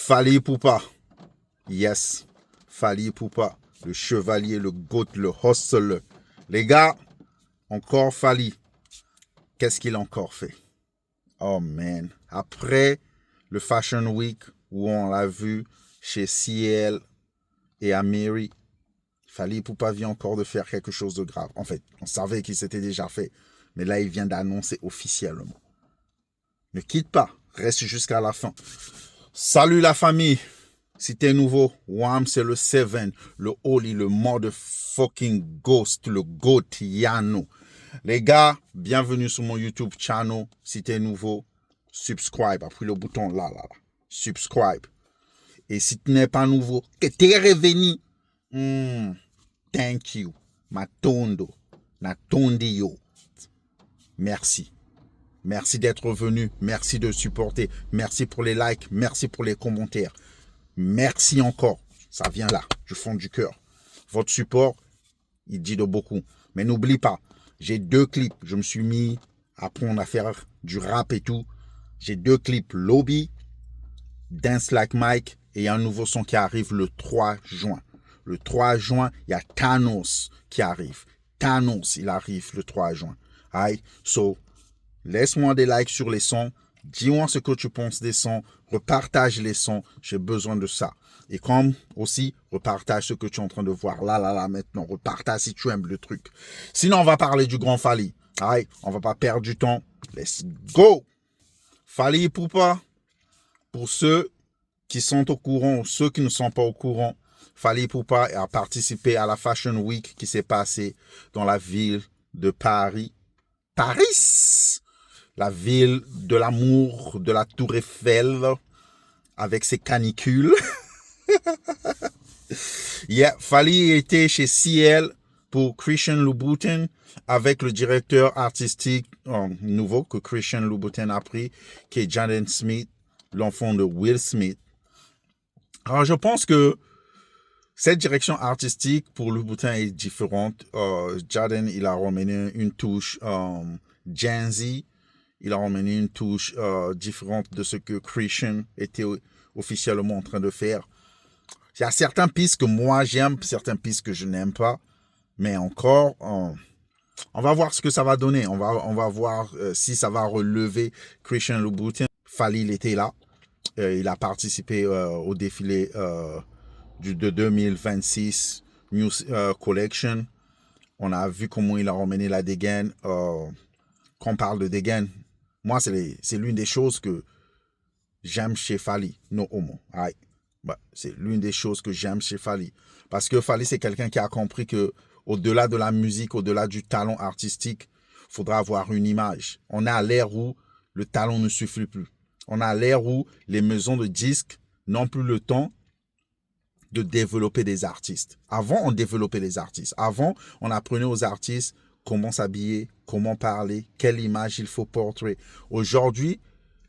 Fally Ipupa. Yes. Fally Ipupa. Le chevalier, le goat, le hustler. Les gars, encore Fally. Qu'est-ce qu'il a encore fait? Oh man. Après le Fashion Week où on l'a vu chez CL et Amiri, Fally Ipupa vient encore de faire quelque chose de grave. En fait, on savait qu'il s'était déjà fait. Mais là, il vient d'annoncer officiellement. Ne quitte pas. Reste jusqu'à la fin. Salut la famille. Si t'es nouveau, Wham, c'est le Seven, le Holy, le motherfucking Ghost, le Goat Yano. Les gars, bienvenue sur mon YouTube channel. Si t'es nouveau, subscribe. Appuie le bouton là. Subscribe. Et si tu n'es pas nouveau, que t'es revenu, thank you. Matondo. Natondio. Merci. Merci d'être venu. Merci de supporter. Merci pour les likes. Merci pour les commentaires. Merci encore. Ça vient là, du fond du cœur. Votre support, il dit de beaucoup. Mais n'oublie pas, j'ai 2 clips. Je me suis mis à apprendre à faire du rap et tout. J'ai 2 clips. Lobby, Dance Like Mike et un nouveau son qui arrive le 3 juin. Le 3 juin, il y a Thanos qui arrive. Thanos, il arrive le 3 juin. Aïe, so, laisse-moi des likes sur les sons. Dis-moi ce que tu penses des sons. Repartage les sons. J'ai besoin de ça. Et comme aussi, repartage ce que tu es en train de voir là, maintenant. Repartage si tu aimes le truc. Sinon, on va parler du grand Fally. Aïe, on va pas perdre du temps. Let's go! Fally Ipupa, pour ceux qui sont au courant ou ceux qui ne sont pas au courant, Fally Ipupa a participé à la Fashion Week qui s'est passée dans la ville de Paris. Paris! La ville de l'amour, de la Tour Eiffel, avec ses canicules. Yeah, Fally était chez CL pour Christian Louboutin avec le directeur artistique nouveau que Christian Louboutin a pris, qui est Jaden Smith, l'enfant de Will Smith. Alors, je pense que cette direction artistique pour Louboutin est différente. Jaden, il a ramené une touche Gen Z. Il a ramené une touche différente de ce que Christian était officiellement en train de faire. Il y a certaines pistes que moi j'aime, certaines pistes que je n'aime pas. Mais encore, on va voir ce que ça va donner. On va voir si ça va relever Christian Louboutin. Fally, il était là. Il a participé au défilé de 2026 New Collection. On a vu comment il a ramené la dégaine. Quand on parle de dégaine, moi, c'est l'une des choses que j'aime chez Fally. No homo. Aïe. Bah, c'est l'une des choses que j'aime chez Fally. Parce que Fally, c'est quelqu'un qui a compris que au-delà de la musique, au-delà du talent artistique, il faudra avoir une image. On est à l'ère où le talent ne suffit plus. On est à l'ère où les maisons de disques n'ont plus le temps de développer des artistes. Avant, on développait les artistes. Avant, on apprenait aux artistes comment s'habiller, comment parler, quelle image il faut porter. Aujourd'hui,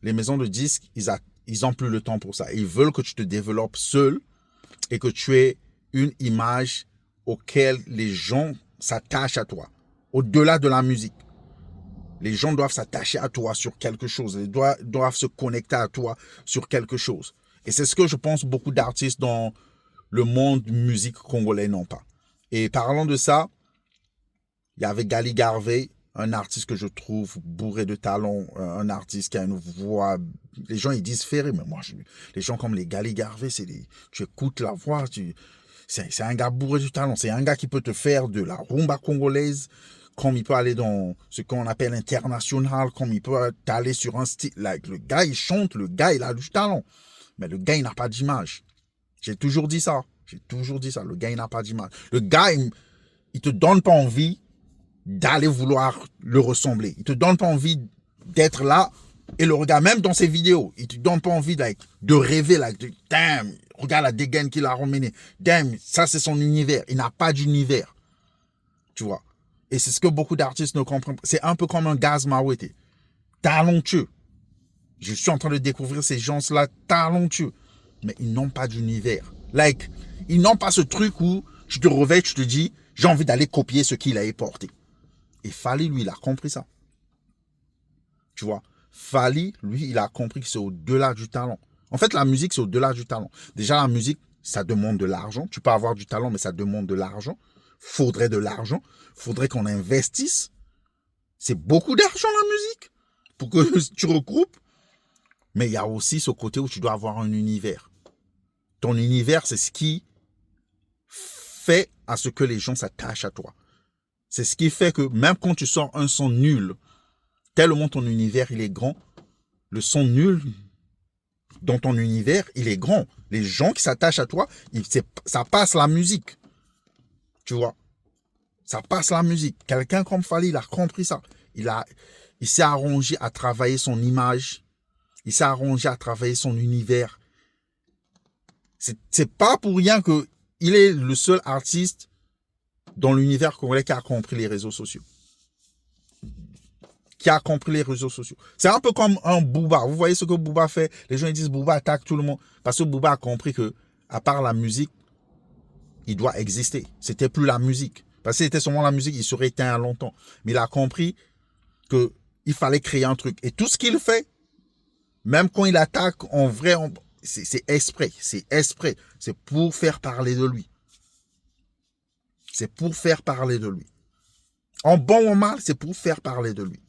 les maisons de disques, ils n'ont plus le temps pour ça. Ils veulent que tu te développes seul et que tu aies une image auquel les gens s'attachent à toi. Au-delà de la musique. Les gens doivent s'attacher à toi sur quelque chose. Ils doivent se connecter à toi sur quelque chose. Et c'est ce que je pense beaucoup d'artistes dans le monde musique congolais n'ont pas. Et parlant de ça, il y avait Gali Garvey, un artiste que je trouve bourré de talent, un artiste qui a une voix, les gens ils disent ferré, mais moi, les gens comme les Gali Garvey, tu écoutes la voix, c'est un gars bourré de talent, c'est un gars qui peut te faire de la rumba congolaise, comme il peut aller dans ce qu'on appelle international, comme il peut aller sur un style, like, le gars il chante, le gars il a du talent, mais le gars il n'a pas d'image. J'ai toujours dit ça, le gars il n'a pas d'image. Le gars il te donne pas envie d'aller vouloir le ressembler. Il te donne pas envie d'être là et le regarder, même dans ses vidéos. Il te donne pas envie de rêver, damn, regarde la dégaine qu'il a ramenée. Damn, ça c'est son univers. Il n'a pas d'univers. Tu vois. Et c'est ce que beaucoup d'artistes ne comprennent pas. C'est un peu comme un Gaz Mawete. Talentueux. Je suis en train de découvrir ces gens-là talentueux. Mais ils n'ont pas d'univers. Ils n'ont pas ce truc où tu te réveilles, tu te dis, j'ai envie d'aller copier ce qu'il a porté. Et Fally, lui, il a compris ça. Tu vois, Fally, lui, il a compris que c'est au-delà du talent. En fait, la musique, c'est au-delà du talent. Déjà, la musique, ça demande de l'argent. Tu peux avoir du talent, mais ça demande de l'argent. Faudrait de l'argent. Faudrait qu'on investisse. C'est beaucoup d'argent, la musique, pour que tu regroupes. Mais il y a aussi ce côté où tu dois avoir un univers. Ton univers, c'est ce qui fait à ce que les gens s'attachent à toi. C'est ce qui fait que même quand tu sors un son nul, tellement ton univers, il est grand, le son nul dans ton univers, il est grand. Les gens qui s'attachent à toi, ça passe la musique. Tu vois, ça passe la musique. Quelqu'un comme Fally, il a compris ça. Il s'est arrangé à travailler son image. Il s'est arrangé à travailler son univers. C'est pas pour rien que il est le seul artiste dans l'univers congolais qui a compris les réseaux sociaux. Qui a compris les réseaux sociaux. C'est un peu comme un Booba. Vous voyez ce que Booba fait? Les gens ils disent Booba attaque tout le monde. Parce que Booba a compris que, à part la musique, il doit exister. C'était plus la musique. Parce que c'était seulement la musique, il serait éteint à longtemps. Mais il a compris que il fallait créer un truc. Et tout ce qu'il fait, même quand il attaque, en vrai, c'est exprès. C'est exprès. C'est pour faire parler de lui. C'est pour faire parler de lui. En bon ou en mal, c'est pour faire parler de lui.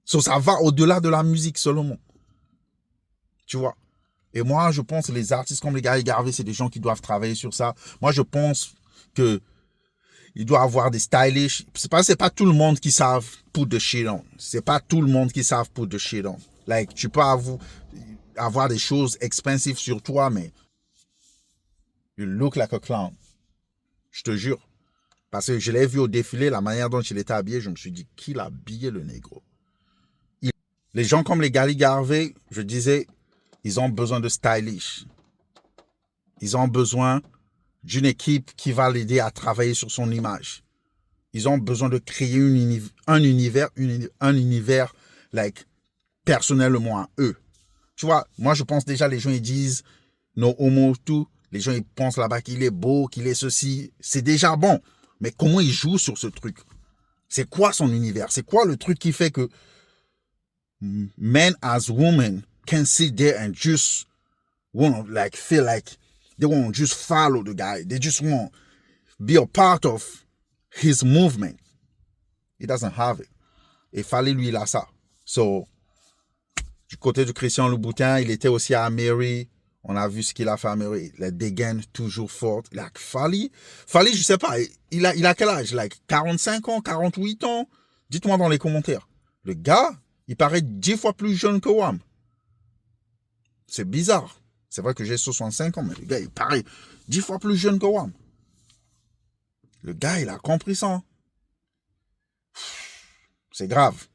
Ça va au-delà de la musique seulement. Tu vois. Et moi, je pense que les artistes comme les Gary Garvey, c'est des gens qui doivent travailler sur ça. Moi, je pense que il doit avoir des stylish. C'est pas tout le monde qui savent put the shit on. C'est pas tout le monde qui savent put the shit on. Like, tu peux avoir des choses expensive sur toi, mais you look like a clown. Je te jure. Parce que je l'ai vu au défilé, la manière dont il était habillé, je me suis dit, qui l'a habillé le négro? Les gens comme les Gary Garvey, je disais, ils ont besoin de stylish. Ils ont besoin d'une équipe qui va l'aider à travailler sur son image. Ils ont besoin de créer un univers like, personnellement à eux. Tu vois, moi je pense déjà, les gens ils disent no homo tout. Les gens ils pensent là-bas qu'il est beau, qu'il est ceci. C'est déjà bon. Mais comment il joue sur ce truc? C'est quoi son univers? C'est quoi le truc qui fait que men as women can sit there and just want like feel like they won't just follow the guy. They just want be a part of his movement. He doesn't have it. Et Fally, lui, il a ça. So, du côté de Christian Louboutin, il était aussi à Mary. On a vu ce qu'il a fait à Mary. La dégaine toujours forte. Like Fally, je sais pas, il a quel âge? Like 45 ans, 48 ans? Dites-moi dans les commentaires. Le gars, il paraît 10 fois plus jeune que Wham. C'est bizarre. C'est vrai que j'ai 65 ans, mais le gars, il paraît 10 fois plus jeune que Wham. Le gars, il a compris ça. C'est grave.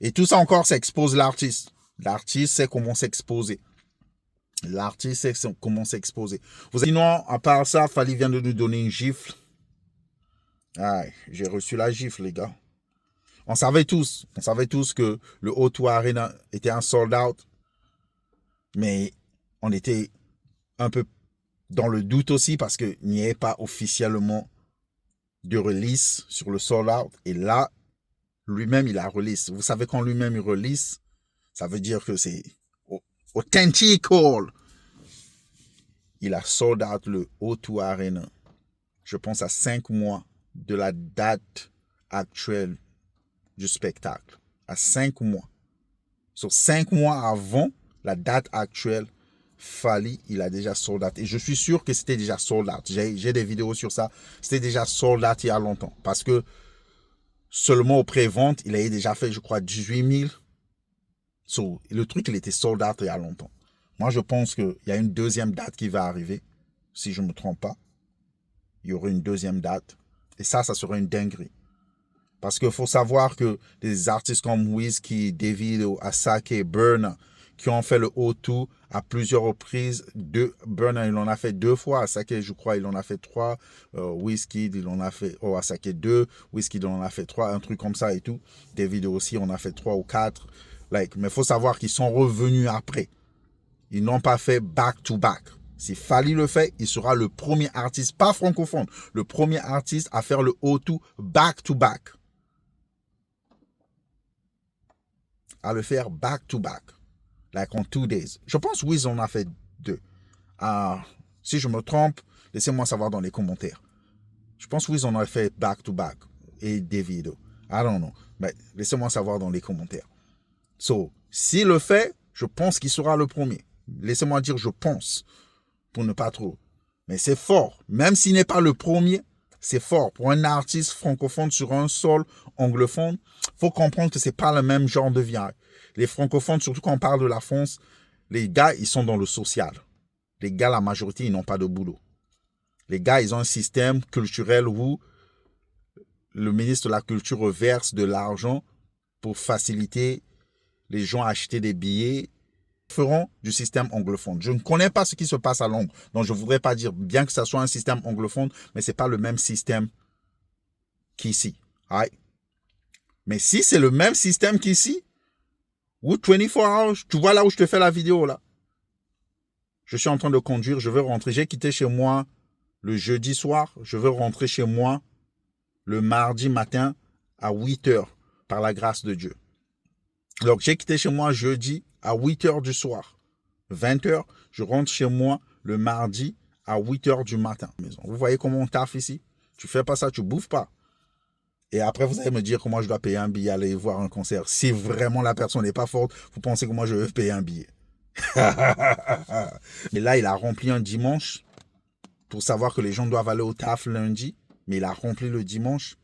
Et tout ça encore, ça expose l'artiste. L'artiste sait comment s'exposer. L'artiste sait comment s'exposer. Sinon, à part ça, Fally vient de nous donner une gifle. Aïe, j'ai reçu la gifle, les gars. On savait tous que le O2 Arena était un sold out. Mais on était un peu dans le doute aussi parce qu'il n'y avait pas officiellement de release sur le sold out. Et là, lui-même, il a release. Vous savez, quand lui-même, il release, ça veut dire que c'est authentical. Il a sold out le O2 Arena. Je pense à 5 mois de la date actuelle du spectacle. À 5 mois. Sur 5 mois avant la date actuelle, Fally, il a déjà sold out. Et je suis sûr que c'était déjà sold out. J'ai des vidéos sur ça. C'était déjà sold out il y a longtemps. Parce que seulement au pré-vente, il avait déjà fait, je crois, 18 000. So, le truc, il était sold out il y a longtemps. Moi, je pense qu'il y a une deuxième date qui va arriver. Si je ne me trompe pas. Il y aura une deuxième date. Et ça serait une dinguerie. Parce qu'il faut savoir que des artistes comme Wizkid, Davido, Asake, Burna, qui ont fait le O2 à plusieurs reprises. Burna, il en a fait 2 fois. Asake, je crois, il en a fait 3. Wizkid, il en a fait... Asake 2. Wizkid, il en a fait 3. Un truc comme ça et tout. Davido aussi, on a fait 3 ou 4. Like, mais il faut savoir qu'ils sont revenus après. Ils n'ont pas fait back-to-back. Si Fally le fait, il sera le premier artiste, pas francophone, le premier artiste à faire le O2 back-to-back. À le faire back-to-back. Like on 2 days. Je pense Wiz en a fait 2. Si je me trompe, laissez-moi savoir dans les commentaires. Je pense Wiz en a fait back to back et des vidéos. I don't know. Mais laissez-moi savoir dans les commentaires. So, s'il le fait, je pense qu'il sera le premier. Laissez-moi dire je pense, pour ne pas trop. Mais c'est fort. Même s'il n'est pas le premier, c'est fort. Pour un artiste francophone sur un sol anglophone, il faut comprendre que c'est pas le même genre de vie. Les francophones, surtout quand on parle de la France, les gars, ils sont dans le social. Les gars, la majorité, ils n'ont pas de boulot. Les gars, ils ont un système culturel où le ministre de la Culture verse de l'argent pour faciliter les gens à acheter des billets feront du système anglophone. Je ne connais pas ce qui se passe à Londres. Donc, je ne voudrais pas dire, bien que ça soit un système anglophone, mais ce n'est pas le même système qu'ici. Right? Mais si c'est le même système qu'ici, ou 24 hours, tu vois là où je te fais la vidéo, là. Je suis en train de conduire, je veux rentrer. J'ai quitté chez moi le jeudi soir. Je veux rentrer chez moi le mardi matin à 8 heures, par la grâce de Dieu. Donc, j'ai quitté chez moi jeudi à 8 heures du soir. 20 heures, je rentre chez moi le mardi à 8 heures du matin. Vous voyez comment on taffe ici? Tu fais pas ça, tu bouffes pas. Et après, vous allez me dire comment je dois payer un billet, aller voir un concert. Si vraiment la personne n'est pas forte, vous pensez que moi, je vais payer un billet. Mais là, il a rempli un dimanche pour savoir que les gens doivent aller au taf lundi. Mais il a rempli le dimanche.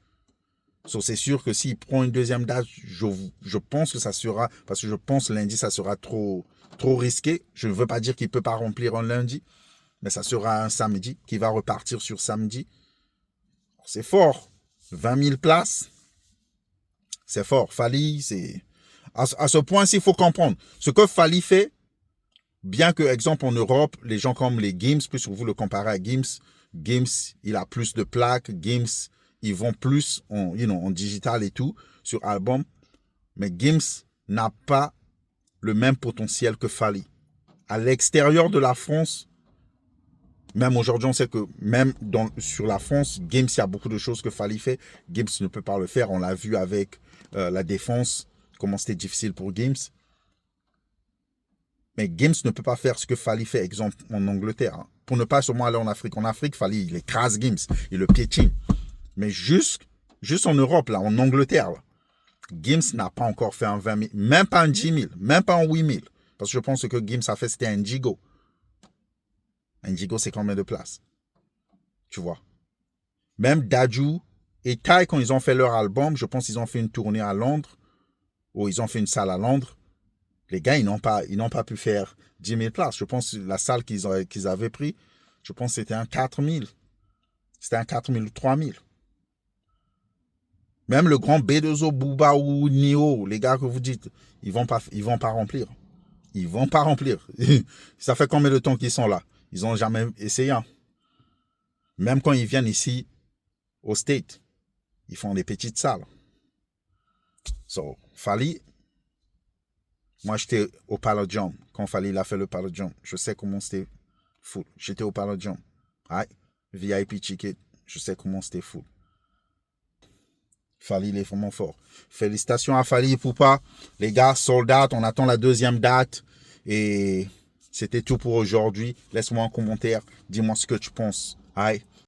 So, c'est sûr que s'il prend une deuxième date, je pense que ça sera, parce que je pense lundi, ça sera trop risqué. Je ne veux pas dire qu'il ne peut pas remplir un lundi, mais ça sera un samedi, qui va repartir sur samedi. C'est fort. 20 000 places, c'est fort. Fally, c'est... À ce point-ci, il faut comprendre. Ce que Fally fait, bien que, exemple, en Europe, les gens comme les Gims, puisque vous le comparez à Gims, il a plus de plaques, Gims... Ils vont plus en digital et tout, sur album. Mais Gims n'a pas le même potentiel que Fally. À l'extérieur de la France, même aujourd'hui, on sait que même sur la France, Gims, il y a beaucoup de choses que Fally fait. Gims ne peut pas le faire. On l'a vu avec la défense, comment c'était difficile pour Gims. Mais Gims ne peut pas faire ce que Fally fait, exemple, en Angleterre. Hein. Pour ne pas seulement aller en Afrique. En Afrique, Fally, il écrase Gims. Il le piétine. Mais juste en Europe, là, en Angleterre, là, Gims n'a pas encore fait un 20 000, même pas un 10 000, même pas un 8 000. Parce que je pense que Gims a fait, c'était un Gigo. Un Gigo, c'est combien de places? Tu vois. Même Dadju et Ty, quand ils ont fait leur album, je pense qu'ils ont fait une tournée à Londres, ou ils ont fait une salle à Londres. Les gars, ils n'ont pas pu faire 10 000 places. Je pense que la salle qu'ils avaient pris, je pense que c'était un 4 000. C'était un 4 000 ou 3 000. Même le grand B2O, Booba ou Nio, les gars que vous dites, ils vont pas remplir. Ils vont pas remplir. Ça fait combien de temps qu'ils sont là? Ils n'ont jamais essayé. Même quand ils viennent ici, au State, ils font des petites salles. So, Fally, moi j'étais au Palladium. Quand Fally il a fait le Palladium, je sais comment c'était full. J'étais au Palladium. VIP ticket, je sais comment c'était full. Fally, il est vraiment fort. Félicitations à Fally et Poupa. Les gars, sold out. On attend la deuxième date. Et c'était tout pour aujourd'hui. Laisse-moi un commentaire. Dis-moi ce que tu penses. Aïe.